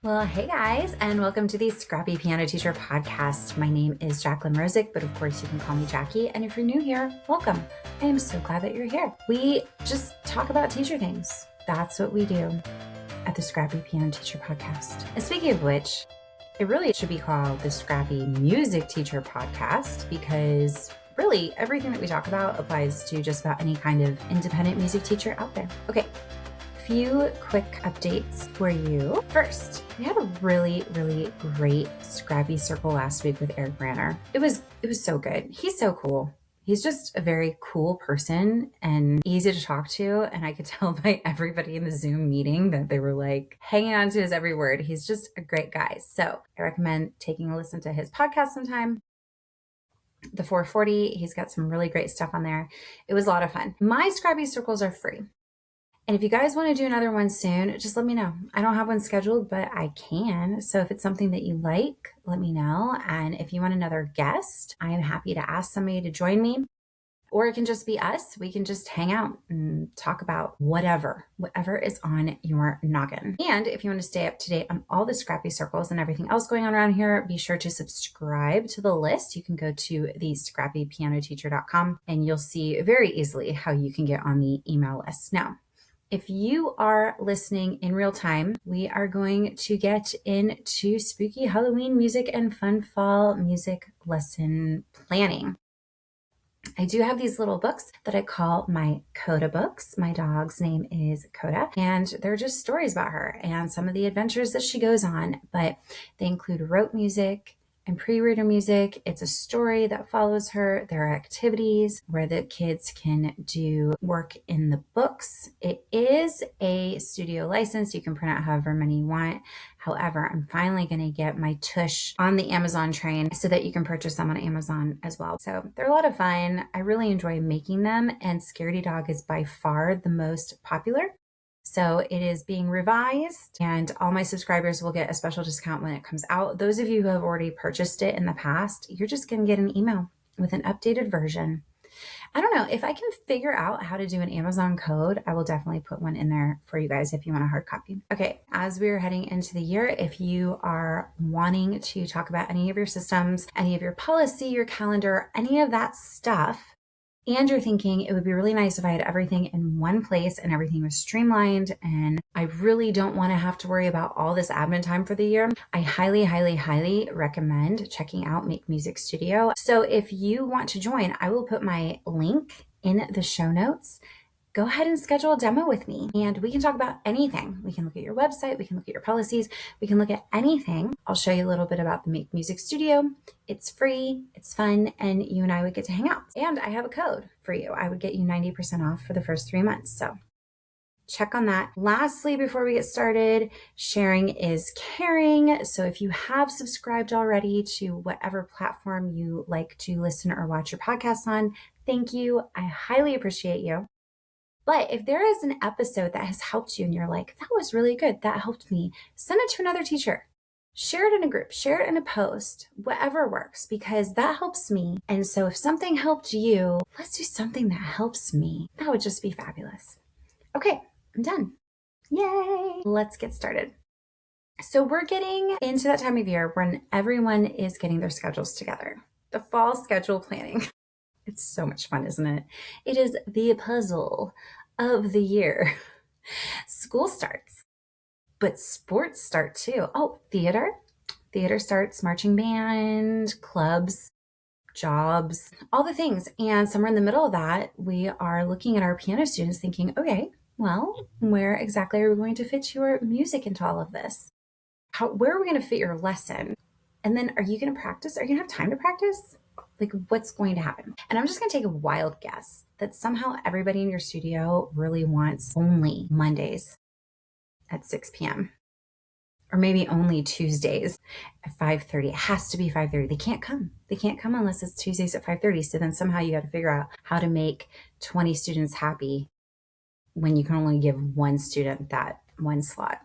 Well, hey guys, and welcome to the Scrappy Piano Teacher Podcast. My name is Jacqueline Rosick, but of course you can call me Jackie. And if you're new here, welcome. I am so glad that you're here. We just talk about teacher things. That's what we do at the Scrappy Piano Teacher Podcast. And speaking of which, it really should be called the Scrappy Music Teacher Podcast because really everything that we talk about applies to just about any kind of independent music teacher out there. Okay. Few quick updates for you. First, we had a really great Scrappy Circle last week with Eric Branner. It was so good. He's so cool. He's just a very cool person and easy to talk to. And I could tell by everybody in the Zoom meeting that they were like hanging on to his every word. He's just a great guy. So I recommend taking a listen to his podcast sometime. The 440, he's got some really great stuff on there. It was a lot of fun. My Scrappy Circles are free. And if you guys want to do another one soon, just let me know. I don't have one scheduled, but I can. So if it's something that you like, let me know. And if you want another guest, I am happy to ask somebody to join me. Or it can just be us. We can just hang out and talk about whatever is on your noggin. And if you want to stay up to date on all the Scrappy Circles and everything else going on around here, be sure to subscribe to the list. You can go to the scrappypianoteacher.com and you'll see very easily how you can get on the email list. Now, if you are listening in real time, we are going to get into spooky Halloween music and fun fall music lesson planning. I do have these little books that I call my Coda books. My dog's name is Coda, and they're just stories about her and some of the adventures that she goes on, but they include rote music and pre-reader music. It's a story that follows her. There are activities where the kids can do work in the books. It is a studio license. You can print out however many you want. However, I'm finally going to get my tush on the Amazon train so that you can purchase them on Amazon as well. So they're a lot of fun. I really enjoy making them, and Scaredy Dog is by far the most popular. So it is being revised, and all my subscribers will get a special discount when it comes out. Those of you who have already purchased it in the past, you're just going to get an email with an updated version. I don't know. If I can figure out how to do an Amazon code, I will definitely put one in there for you guys if you want a hard copy. Okay, as we're heading into the year, if you are wanting to talk about any of your systems, any of your policy, your calendar, any of that stuff, and you're thinking it would be really nice if I had everything in one place and everything was streamlined and I really don't want to have to worry about all this admin time for the year, I highly recommend checking out Make Music Studio. So if you want to join, I will put my link in the show notes. Go ahead and schedule a demo with me and we can talk about anything. We can look at your website, we can look at your policies, we can look at anything. I'll show you a little bit about the Make Music Studio. It's free, it's fun, and you and I would get to hang out. And I have a code for you. I would get you 90% off for the first 3 months. So check on that. Lastly, before we get started, sharing is caring. So if you have subscribed already to whatever platform you like to listen or watch your podcast on, thank you. I highly appreciate you. But if there is an episode that has helped you and you're like, that was really good, that helped me, send it to another teacher. Share it in a group, share it in a post, whatever works, because that helps me. And so if something helped you, let's do something that helps me. That would just be fabulous. Okay, I'm done. Yay! Let's get started. So we're getting into that time of year when everyone is getting their schedules together. The fall schedule planning. It's so much fun, isn't it? It is the puzzle of the year. School starts, but sports start too. Oh, theater. Theater starts, marching band, clubs, jobs, all the things. And somewhere in the middle of that, we are looking at our piano students thinking, okay, well, where exactly are we going to fit your music into all of this? Where are we going to fit your lesson? And then are you going to practice? Are you going to have time to practice? Like, what's going to happen? And I'm just going to take a wild guess that somehow everybody in your studio really wants only Mondays at 6 p.m. or maybe only Tuesdays at 5:30. It has to be 5:30. They can't come. They can't come unless it's Tuesdays at 5:30. So then somehow you got to figure out how to make 20 students happy when you can only give one student that one slot.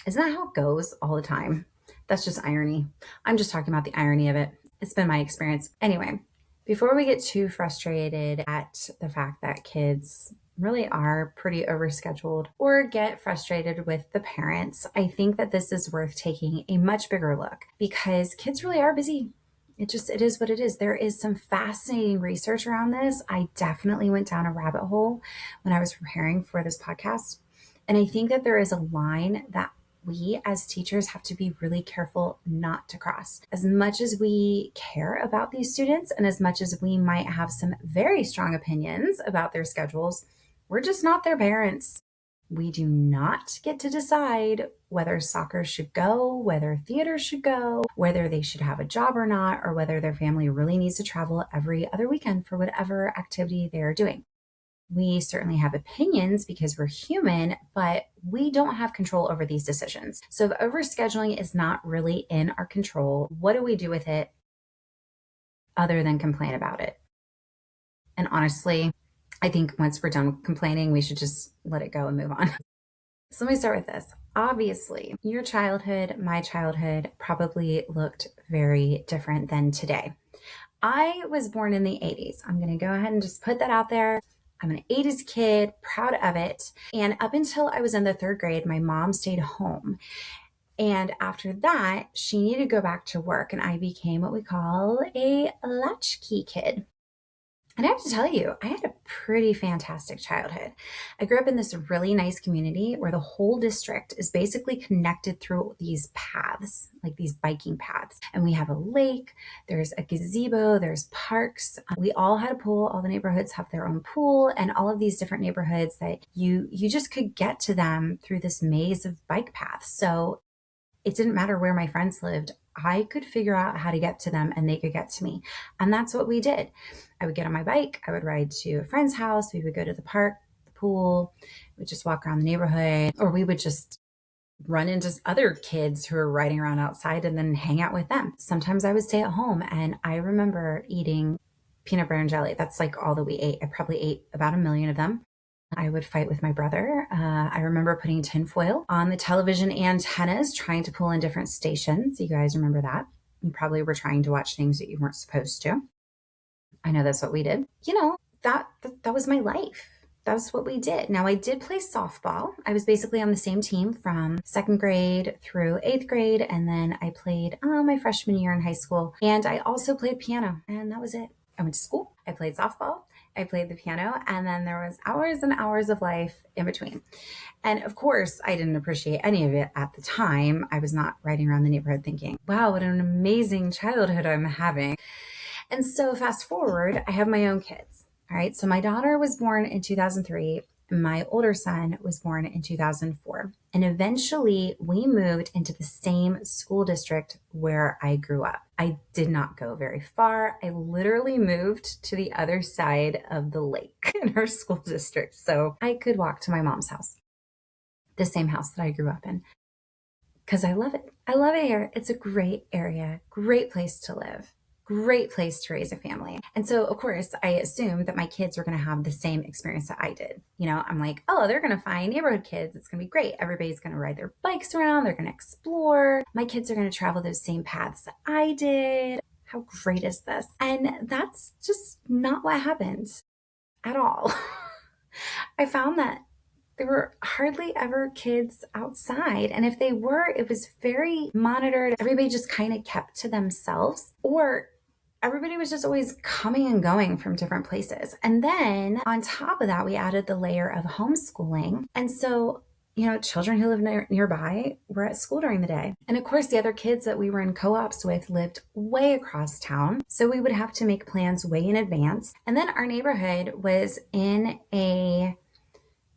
Isn't that how it goes all the time? That's just irony. I'm just talking about the irony of it. It's been my experience. Anyway, before we get too frustrated at the fact that kids really are pretty overscheduled or get frustrated with the parents, I think that this is worth taking a much bigger look because kids really are busy. It is what it is. There is some fascinating research around this. I definitely went down a rabbit hole when I was preparing for this podcast. And I think that there is a line that we as teachers have to be really careful not to cross. As much as we care about these students and as much as we might have some very strong opinions about their schedules, we're just not their parents. We do not get to decide whether soccer should go, whether theater should go, whether they should have a job or not, or whether their family really needs to travel every other weekend for whatever activity they're doing. We certainly have opinions because we're human, but we don't have control over these decisions. So if overscheduling is not really in our control, what do we do with it other than complain about it? And honestly, I think once we're done complaining, we should just let it go and move on. So let me start with this. Obviously, your childhood, my childhood probably looked very different than today. I was born in the 80s. I'm going to go ahead and just put that out there. I'm an 80s kid, proud of it. And up until I was in the third grade, my mom stayed home. And after that, she needed to go back to work, and I became what we call a latchkey kid. And I have to tell you, I had a pretty fantastic childhood. I grew up in this really nice community where the whole district is basically connected through these paths, like these biking paths. And we have a lake, there's a gazebo, there's parks. We all had a pool. All the neighborhoods have their own pool, and all of these different neighborhoods that you just could get to them through this maze of bike paths. So it didn't matter where my friends lived. I could figure out how to get to them and they could get to me. And that's what we did. I would get on my bike. I would ride to a friend's house. We would go to the park, the pool. We would just walk around the neighborhood, or we would just run into other kids who were riding around outside and then hang out with them. Sometimes I would stay at home, and I remember eating peanut butter and jelly. That's like all that we ate. I probably ate about 1 million of them. I would fight with my brother. I remember putting tinfoil on the television antennas, trying to pull in different stations. You guys remember that? You probably were trying to watch things that you weren't supposed to. I know that's what we did. That was my life. That's what we did. Now, I did play softball. I was basically on the same team from second grade through eighth grade. And then I played my freshman year in high school. And I also played piano. And that was it. I went to school. I played softball. I played the piano, and then there was hours and hours of life in between. And of course, I didn't appreciate any of it at the time. I was not riding around the neighborhood thinking, wow, what an amazing childhood I'm having. And so fast forward, I have my own kids. All right. So my daughter was born in 2003. My older son was born in 2004. And eventually we moved into the same school district where I grew up. I did not go very far. I literally moved to the other side of the lake in our school district. So I could walk to my mom's house, the same house that I grew up in, because I love it. I love it here. It's a great area, great place to live. Great place to raise a family. And so, of course, I assumed that my kids were going to have the same experience that I did. I'm like, oh, they're going to find neighborhood kids. It's going to be great. Everybody's going to ride their bikes around. They're going to explore. My kids are going to travel those same paths that I did. How great is this? And that's just not what happened at all. I found that there were hardly ever kids outside. And if they were, it was very monitored. Everybody just kind of kept to themselves, or everybody was just always coming and going from different places. And then on top of that, we added the layer of homeschooling. And so, children who live nearby were at school during the day. And of course, the other kids that we were in co-ops with lived way across town. So we would have to make plans way in advance. And then our neighborhood was in a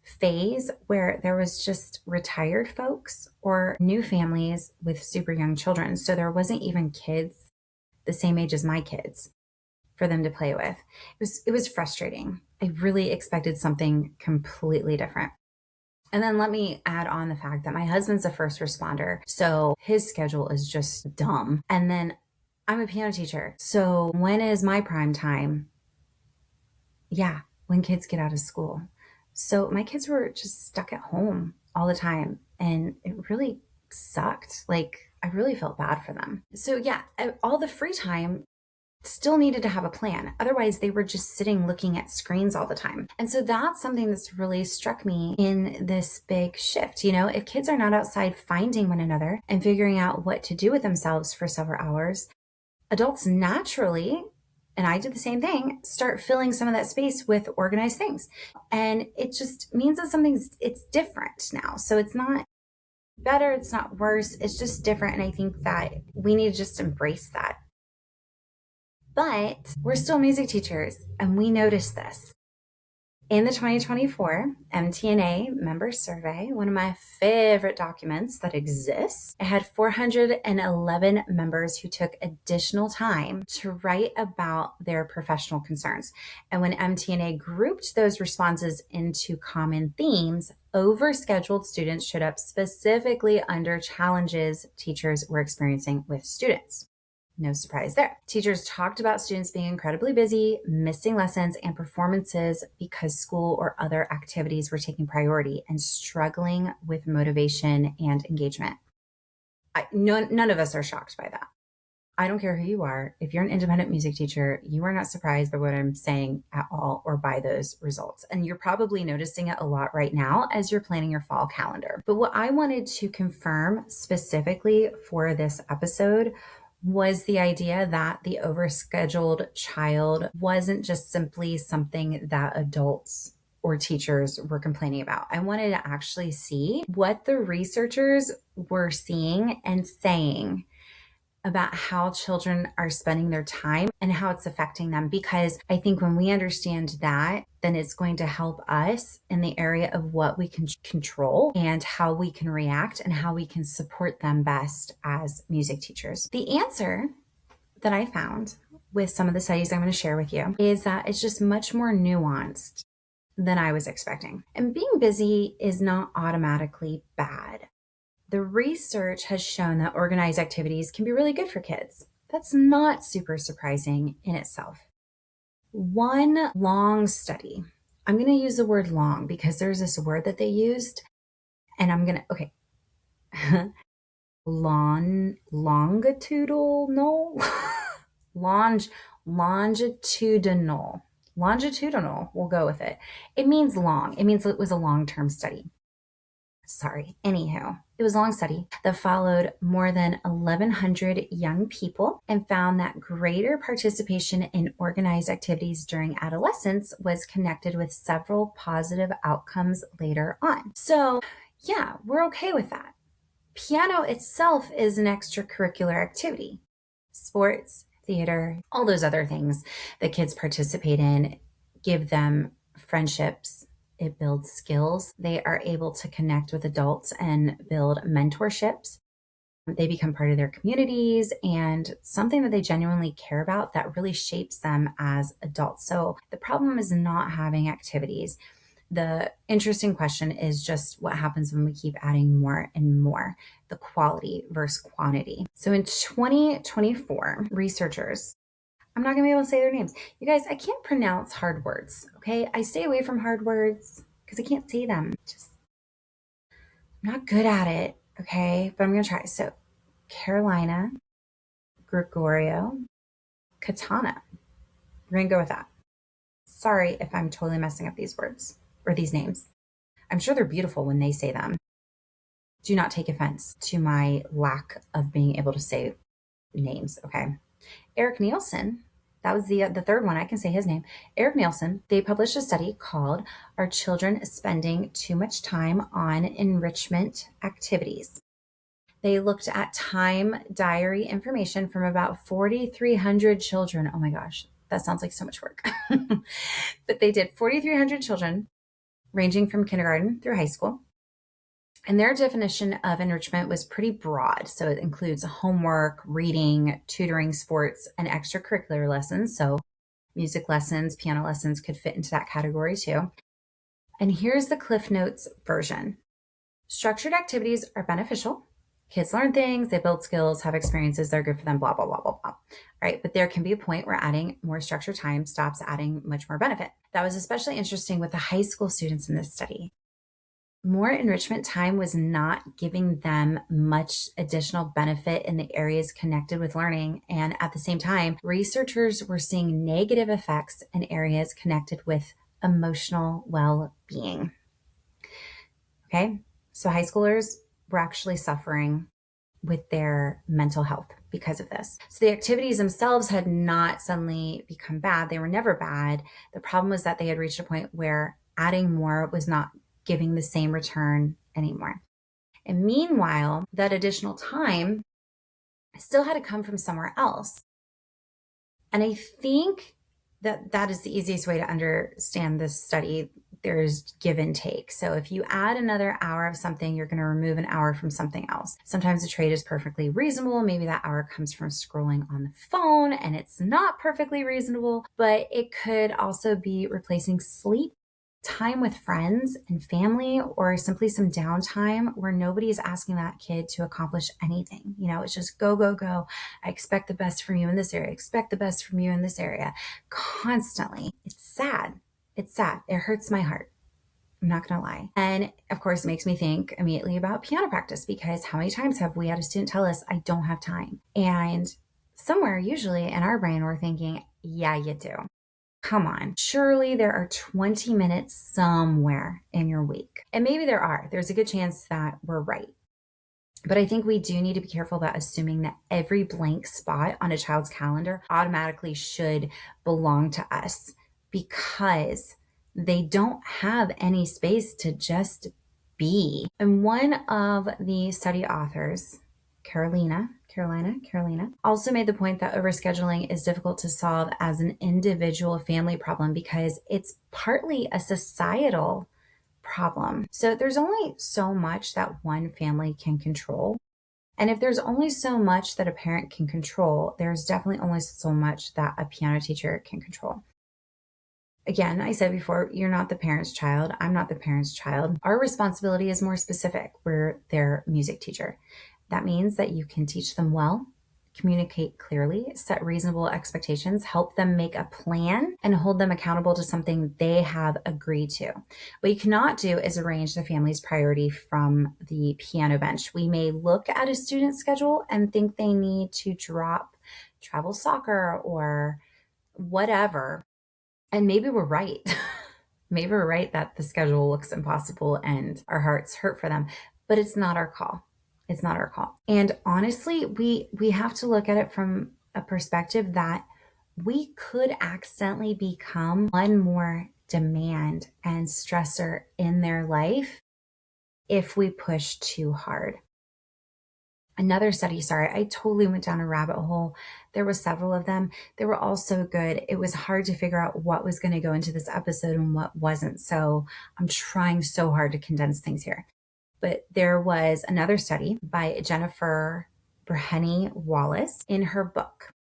phase where there was just retired folks or new families with super young children. So there wasn't even kids the same age as my kids for them to play with. It was frustrating. I really expected something completely different. And then let me add on the fact that my husband's a first responder, so his schedule is just dumb. And then I'm a piano teacher. So when is my prime time? Yeah, when kids get out of school. So my kids were just stuck at home all the time, and it really sucked. Like, I really felt bad for them. So yeah, all the free time still needed to have a plan. Otherwise, they were just sitting looking at screens all the time. And so that's something that's really struck me in this big shift. If kids are not outside finding one another and figuring out what to do with themselves for several hours, adults naturally, and I did the same thing, start filling some of that space with organized things. And it just means that it's different now. So it's not better, it's not worse, it's just different. And I think that we need to just embrace that. But we're still music teachers, and we noticed this. In the 2024 MTNA member survey, one of my favorite documents that exists, it had 411 members who took additional time to write about their professional concerns. And when MTNA grouped those responses into common themes, overscheduled students showed up specifically under challenges teachers were experiencing with students. No surprise there. Teachers talked about students being incredibly busy, missing lessons and performances because school or other activities were taking priority, and struggling with motivation and engagement. None of us are shocked by that. I don't care who you are. If you're an independent music teacher, you are not surprised by what I'm saying at all or by those results. And you're probably noticing it a lot right now as you're planning your fall calendar. But what I wanted to confirm specifically for this episode was the idea that the overscheduled child wasn't just simply something that adults or teachers were complaining about. I wanted to actually see what the researchers were seeing and saying about how children are spending their time and how it's affecting them. Because I think when we understand that, then it's going to help us in the area of what we can control and how we can react and how we can support them best as music teachers. The answer that I found with some of the studies I'm going to share with you is that it's just much more nuanced than I was expecting. And being busy is not automatically bad. The research has shown that organized activities can be really good for kids. That's not super surprising in itself. One long study, I'm going to use the word long because there's this word that they used, and I'm going to, okay. Longitudinal, longitudinal, we'll go with it. It means long. It means it was a long-term study. Anywho, it was a long study that followed more than 1,100 young people and found that greater participation in organized activities during adolescence was connected with several positive outcomes later on. So yeah, we're okay with that. Piano itself is an extracurricular activity. Sports, theater, all those other things that kids participate in give them friendships. It builds skills. They are able to connect with adults and build mentorships. They become part of their communities and something that they genuinely care about that really shapes them as adults. So the problem is not having activities. The interesting question is just what happens when we keep adding more and more, the quality versus quantity. So in 2024, researchers, I'm not going to be able to say their names. You guys, I can't pronounce hard words, okay? I stay away from hard words because I can't say them. I'm not good at it, okay? But I'm going to try. So Carolina, Gregorio, Katana. We're going to go with that. Sorry if I'm totally messing up these words or these names. I'm sure they're beautiful when they say them. Do not take offense to my lack of being able to say names, okay? Eric Nielsen, that was the third one. I can say his name. Eric Nielsen, they published a study called Are Children Spending Too Much Time on Enrichment Activities? They looked at time diary information from about 4,300 children. Oh my gosh, that sounds like so much work. But they did 4,300 children ranging from kindergarten through high school. And their definition of enrichment was pretty broad. So it includes homework, reading, tutoring, sports, and extracurricular lessons. So music lessons, piano lessons could fit into that category too. And here's the Cliff Notes version. Structured activities are beneficial. Kids learn things, they build skills, have experiences, they're good for them, blah, blah, blah, blah, blah. All right, but there can be a point where adding more structured time stops adding much more benefit. That was especially interesting with the high school students in this study. more enrichment time was not giving them much additional benefit in the areas connected with learning. And at the same time, researchers were seeing negative effects in areas connected with emotional well-being. Okay, so high schoolers were actually suffering with their mental health because of this. So the activities themselves had not suddenly become bad. They were never bad. The problem was that they had reached a point where adding more was not giving the same return anymore. And meanwhile, that additional time still had to come from somewhere else. And I think that that is the easiest way to understand this study. There's give and take. So if you add another hour of something, you're going to remove an hour from something else. Sometimes the trade is perfectly reasonable. Maybe that hour comes from scrolling on the phone and it's not perfectly reasonable, but it could also be replacing sleep, time with friends and family, or simply some downtime where nobody is asking that kid to accomplish anything. It's just go, go, go. I expect the best from you in this area. I expect the best from you in this area constantly. It's sad. It's sad. It hurts my heart. I'm not going to lie. And of course, it makes me think immediately about piano practice, because how many times have we had a student tell us, I don't have time? And somewhere usually in our brain, we're thinking, yeah, you do. Come on, surely there are 20 minutes somewhere in your week. And maybe there are. There's a good chance that we're right. But I think we do need to be careful about assuming that every blank spot on a child's calendar automatically should belong to us, because they don't have any space to just be. And one of the study authors, Carolina, also made the point that overscheduling is difficult to solve as an individual family problem because it's partly a societal problem. So there's only so much that one family can control. And if there's only so much that a parent can control, there's definitely only so much that a piano teacher can control. Again, I said before, you're not the parent's child. I'm not the parent's child. Our responsibility is more specific. We're their music teacher. That means that you can teach them well, communicate clearly, set reasonable expectations, help them make a plan, and hold them accountable to something they have agreed to. What you cannot do is arrange the family's priority from the piano bench. We may look at a student's schedule and think they need to drop travel soccer or whatever. And maybe we're right. Maybe we're right that the schedule looks impossible and our hearts hurt for them, but it's not our call. It's not our call. And honestly, we have to look at it from a perspective that we could accidentally become one more demand and stressor in their life if we push too hard. Another study, I totally went down a rabbit hole. There were several of them. They were all so good. It was hard to figure out what was going to go into this episode and what wasn't. So I'm trying so hard to condense things here. But there was another study by Jennifer Breheny Wallace in her book.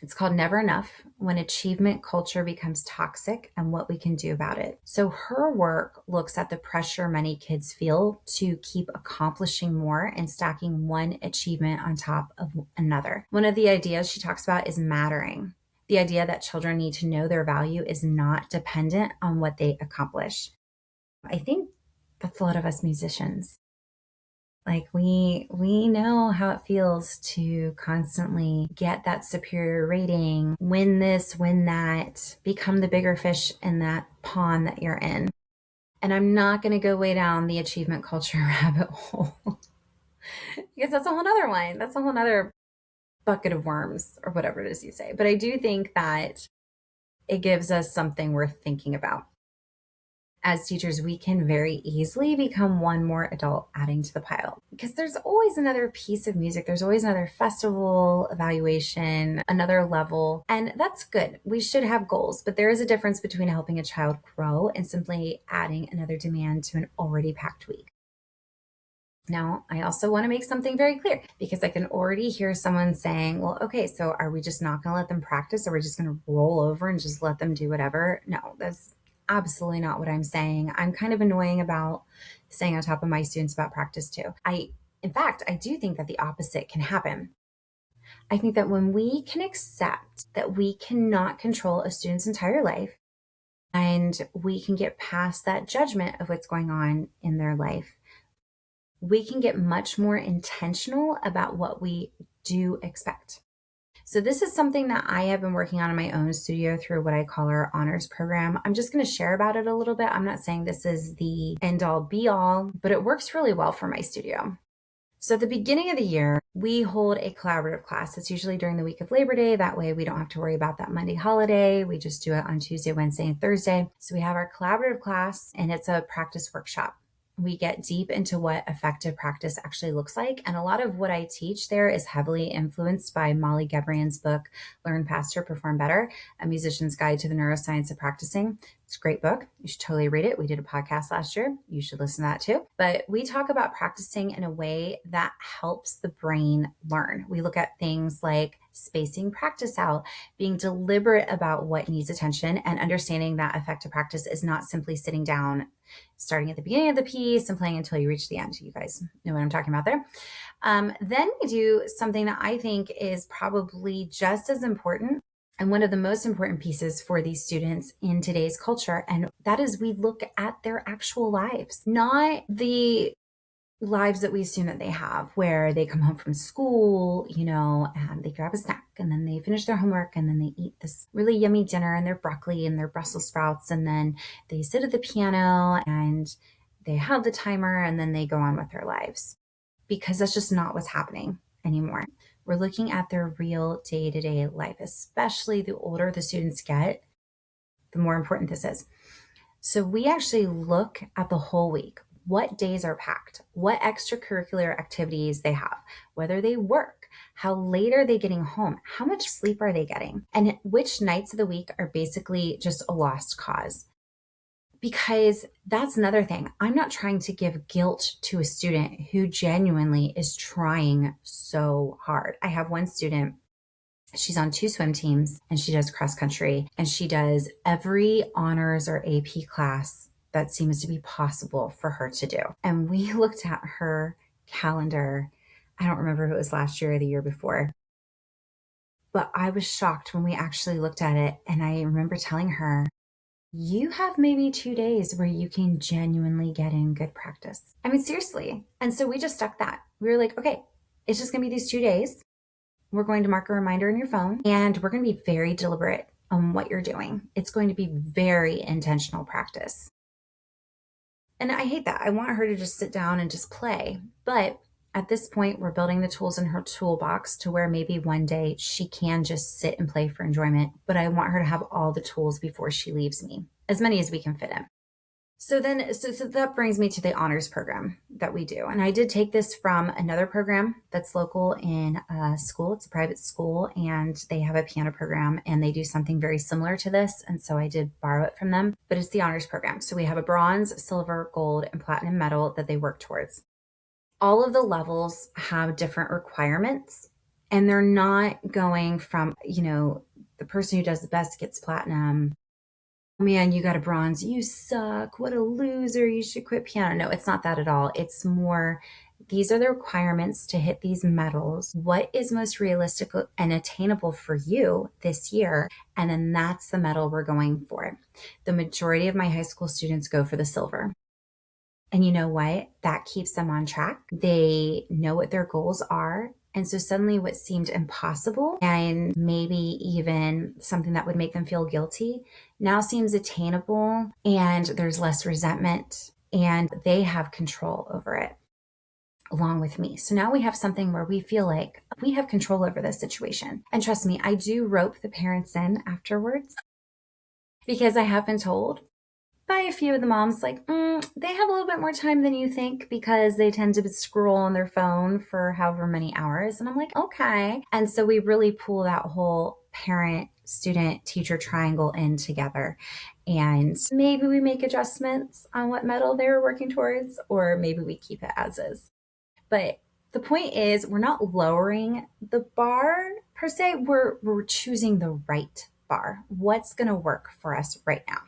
It's called Never Enough: When Achievement Culture Becomes Toxic and What We Can Do About It. So her work looks at the pressure many kids feel to keep accomplishing more and stacking one achievement on top of another. One of the ideas she talks about is mattering. The idea that children need to know their value is not dependent on what they accomplish. I think that's a lot of us musicians. Like we know how it feels to constantly get that superior rating, win this, win that, become the bigger fish in that pond that you're in. And I'm not going to go way down the achievement culture rabbit hole because that's a whole nother one. That's a whole nother bucket of worms or whatever it is you say. But I do think that it gives us something worth thinking about. As teachers, we can very easily become one more adult adding to the pile because there's always another piece of music. There's always another festival, evaluation, another level. And that's good. We should have goals, but there is a difference between helping a child grow and simply adding another demand to an already packed week. Now, I also want to make something very clear because I can already hear someone saying, well, okay, so are we just not going to let them practice? Or are we just going to roll over and just let them do whatever? No, that's absolutely not what I'm saying. I'm kind of annoying about staying on top of my students about practice too. In fact, I do think that the opposite can happen. I think that when we can accept that we cannot control a student's entire life, and we can get past that judgment of what's going on in their life. We can get much more intentional about what we do expect. So this is something that I have been working on in my own studio through what I call our honors program. I'm just going to share about it a little bit. I'm not saying this is the end all be all, but it works really well for my studio. So at the beginning of the year, we hold a collaborative class. It's usually during the week of Labor Day. That way we don't have to worry about that Monday holiday. We just do it on Tuesday, Wednesday, and Thursday. So we have our collaborative class, and it's a practice workshop. We get deep into what effective practice actually looks like. And a lot of what I teach there is heavily influenced by Molly Gebrian's book, Learn Faster, Perform Better, A Musician's Guide to the Neuroscience of Practicing. It's a great book. You should totally read it. We did a podcast last year. You should listen to that too. But we talk about practicing in a way that helps the brain learn. We look at things like spacing practice out, being deliberate about what needs attention, and understanding that effective practice is not simply sitting down, starting at the beginning of the piece and playing until you reach the end. You guys know what I'm talking about there. Then we do something that I think is probably just as important and one of the most important pieces for these students in today's culture. And that is we look at their actual lives, not the lives that we assume that they have, where they come home from school, and they grab a snack and then they finish their homework and then they eat this really yummy dinner and their broccoli and their Brussels sprouts. And then they sit at the piano and they have the timer and then they go on with their lives, because that's just not what's happening anymore. We're looking at their real day-to-day life, especially the older the students get, the more important this is. So we actually look at the whole week. What days are packed, what extracurricular activities they have, whether they work, how late are they getting home, how much sleep are they getting, and which nights of the week are basically just a lost cause. Because that's another thing. I'm not trying to give guilt to a student who genuinely is trying so hard. I have one student, she's on 2 swim teams and she does cross country, and she does every honors or AP class that seems to be possible for her to do. And we looked at her calendar. I don't remember if it was last year or the year before, but I was shocked when we actually looked at it. And I remember telling her, you have maybe 2 days where you can genuinely get in good practice. I mean, seriously. And so we just stuck that. We were like, okay, it's just going to be these 2 days. We're going to mark a reminder in your phone, and we're going to be very deliberate on what you're doing. It's going to be very intentional practice. And I hate that. I want her to just sit down and just play. But at this point, we're building the tools in her toolbox to where maybe one day she can just sit and play for enjoyment. But I want her to have all the tools before she leaves me, as many as we can fit in. So that brings me to the honors program that we do. And I did take this from another program that's local in a school. It's a private school, and they have a piano program, and they do something very similar to this. And so I did borrow it from them, but it's the honors program. So we have a bronze, silver, gold, and platinum medal that they work towards. All of the levels have different requirements, and they're not going from, the person who does the best gets platinum. Man, you got a bronze, you suck, what a loser, you should quit piano. No, it's not that at all. It's more, these are the requirements to hit these medals. What is most realistic and attainable for you this year? And then that's the medal we're going for. The majority of my high school students go for the silver. And you know what? That keeps them on track. They know what their goals are. And so suddenly what seemed impossible and maybe even something that would make them feel guilty now seems attainable, and there's less resentment, and they have control over it along with me. So now we have something where we feel like we have control over this situation. And trust me, I do rope the parents in afterwards, because I have been told by a few of the moms, like, they have a little bit more time than you think because they tend to scroll on their phone for however many hours. And I'm like, okay. And so we really pull that whole parent, student, teacher triangle in together. And maybe we make adjustments on what medal they were working towards, or maybe we keep it as is. But the point is, we're not lowering the bar per se. We're choosing the right bar. What's going to work for us right now?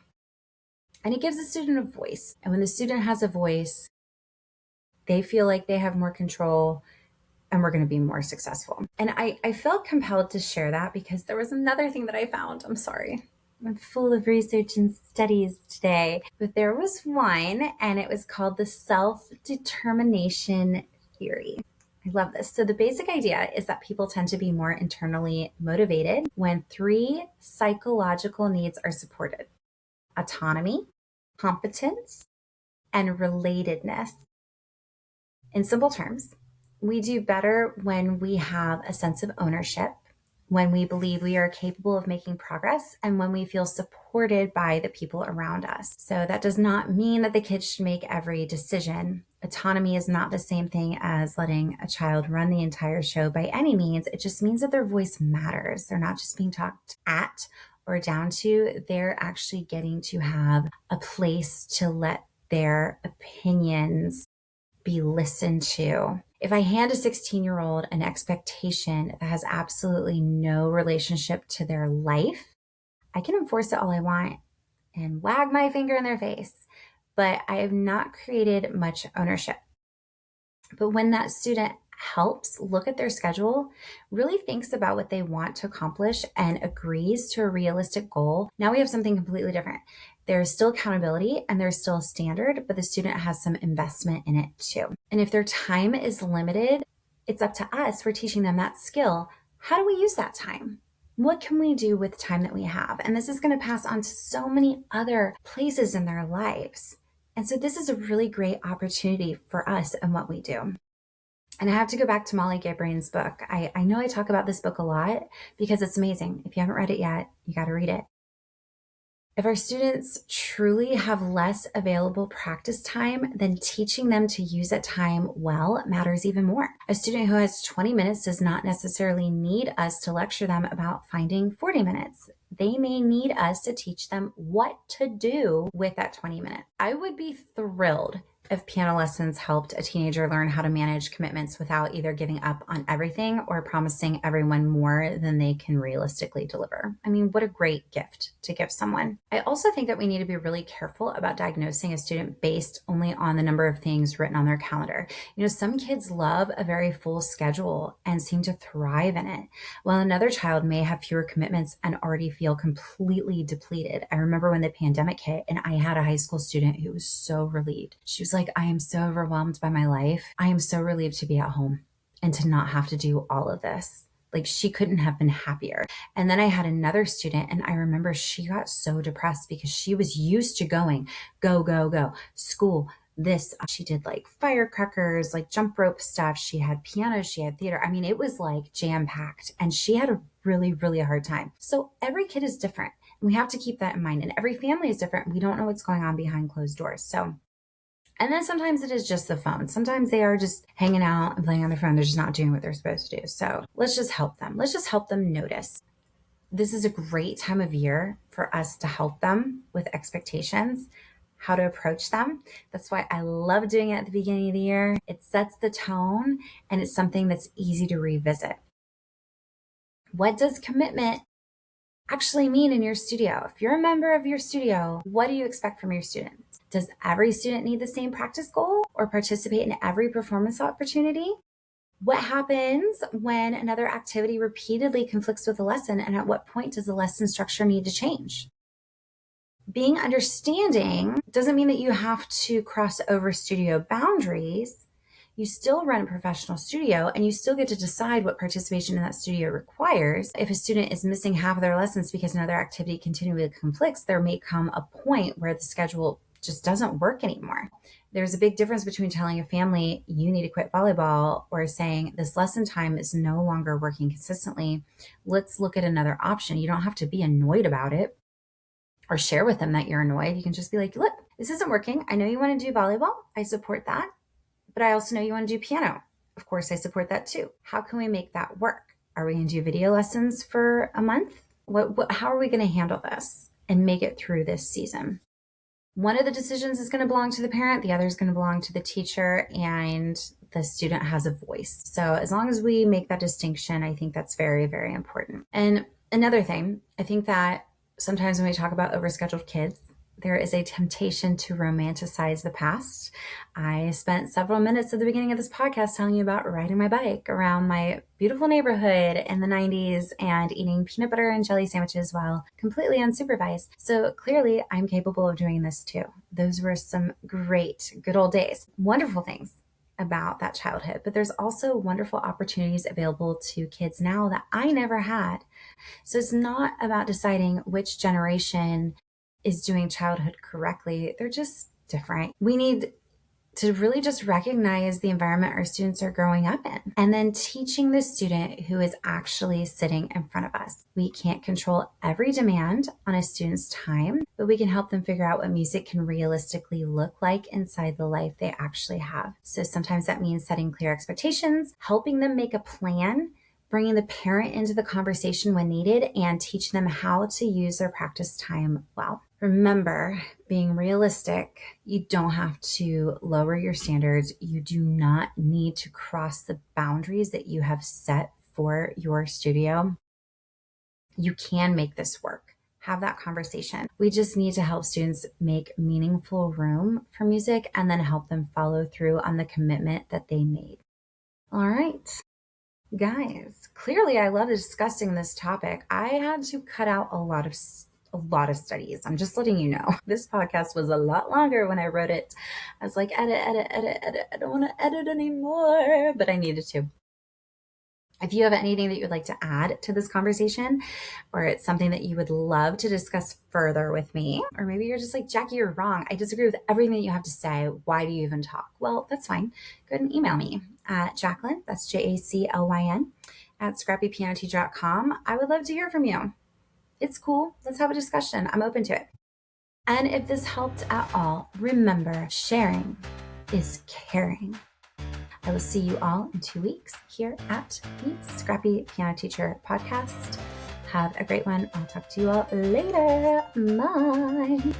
And it gives the student a voice. And when the student has a voice, they feel like they have more control, and we're going to be more successful. And I felt compelled to share that because there was another thing that I found. I'm sorry. I'm full of research and studies today, but there was one, and it was called the self-determination theory. I love this. So the basic idea is that people tend to be more internally motivated when three psychological needs are supported: autonomy, competence, and relatedness. In simple terms, we do better when we have a sense of ownership, when we believe we are capable of making progress, and when we feel supported by the people around us. So that does not mean that the kids should make every decision. Autonomy is not the same thing as letting a child run the entire show by any means. It just means that their voice matters. They're not just being talked at or down to. They're actually getting to have a place to let their opinions be listened to. If I hand a 16-year-old an expectation that has absolutely no relationship to their life, I can enforce it all I want and wag my finger in their face, but I have not created much ownership. But when that student helps look at their schedule, really thinks about what they want to accomplish, and agrees to a realistic goal, now we have something completely different. There's still accountability and there's still a standard, but the student has some investment in it too. And if their time is limited, it's up to us. We're teaching them that skill. How do we use that time? What can we do with the time that we have? And this is going to pass on to so many other places in their lives. And so this is a really great opportunity for us and what we do. And I have to go back to Molly Gibrain's book. I know I talk about this book a lot because it's amazing. If you haven't read it yet, you got to read it. If our students truly have less available practice time, then teaching them to use that time well matters even more. A student who has 20 minutes does not necessarily need us to lecture them about finding 40 minutes. They may need us to teach them what to do with that 20 minutes. I would be thrilled if piano lessons helped a teenager learn how to manage commitments without either giving up on everything or promising everyone more than they can realistically deliver. I mean, what a great gift to give someone. I also think that we need to be really careful about diagnosing a student based only on the number of things written on their calendar. Some kids love a very full schedule and seem to thrive in it, while another child may have fewer commitments and already feel completely depleted. I remember when the pandemic hit and I had a high school student who was so relieved. She was like, I am so overwhelmed by my life. I am so relieved to be at home and to not have to do all of this. Like, she couldn't have been happier. And then I had another student, and I remember she got so depressed because she was used to going, go, school, this. She did like firecrackers, like jump rope stuff. She had piano, she had theater. I mean, it was like jam-packed, and she had a really, really hard time. So every kid is different. And we have to keep that in mind. And every family is different. We don't know what's going on behind closed doors. And then sometimes it is just the phone. Sometimes they are just hanging out and playing on their phone. They're just not doing what they're supposed to do. So let's just help them. Let's just help them notice. This is a great time of year for us to help them with expectations, how to approach them. That's why I love doing it at the beginning of the year. It sets the tone, and it's something that's easy to revisit. What does commitment actually mean in your studio? If you're a member of your studio, what do you expect from your students? Does every student need the same practice goal or participate in every performance opportunity? What happens when another activity repeatedly conflicts with a lesson, and at what point does the lesson structure need to change? Being understanding doesn't mean that you have to cross over studio boundaries. You still run a professional studio, and you still get to decide what participation in that studio requires. If a student is missing half of their lessons because another activity continually conflicts, there may come a point where the schedule just doesn't work anymore. There's a big difference between telling a family you need to quit volleyball or saying this lesson time is no longer working consistently. Let's look at another option. You don't have to be annoyed about it or share with them that you're annoyed. You can just be like, look, this isn't working. I know you want to do volleyball. I support that. But I also know you want to do piano. Of course, I support that too. How can we make that work? Are we going to do video lessons for a month? How are we going to handle this and make it through this season? One of the decisions is going to belong to the parent. The other is going to belong to the teacher, and the student has a voice. So as long as we make that distinction, I think that's very, very important. And another thing, I think that sometimes when we talk about overscheduled kids, there is a temptation to romanticize the past. I spent several minutes at the beginning of this podcast telling you about riding my bike around my beautiful neighborhood in the 90s and eating peanut butter and jelly sandwiches while completely unsupervised. So clearly I'm capable of doing this too. Those were some great, good old days. Wonderful things about that childhood, but there's also wonderful opportunities available to kids now that I never had. So it's not about deciding which generation is doing childhood correctly. They're just different. We need to really just recognize the environment our students are growing up in and then teaching the student who is actually sitting in front of us. We can't control every demand on a student's time, but we can help them figure out what music can realistically look like inside the life they actually have. So sometimes that means setting clear expectations, helping them make a plan, bringing the parent into the conversation when needed, and teach them how to use their practice time well. Remember, being realistic, you don't have to lower your standards. You do not need to cross the boundaries that you have set for your studio. You can make this work. Have that conversation. We just need to help students make meaningful room for music and then help them follow through on the commitment that they made. All right. Guys, clearly I love discussing this topic. I had to cut out a lot of studies. I'm just letting you know. This podcast was a lot longer when I wrote it. I was like, edit. I don't want to edit anymore, but I needed to. If you have anything that you would like to add to this conversation, or it's something that you would love to discuss further with me, or maybe you're just like, Jackie, you're wrong. I disagree with everything that you have to say. Why do you even talk? Well, that's fine. Go ahead and email me at Jacqueline, that's Jaclyn, at scrappypianoteacher.com. I would love to hear from you. It's cool. Let's have a discussion. I'm open to it. And if this helped at all, remember, sharing is caring. I will see you all in 2 weeks here at the Scrappy Piano Teacher Podcast. Have a great one. I'll talk to you all later. Bye.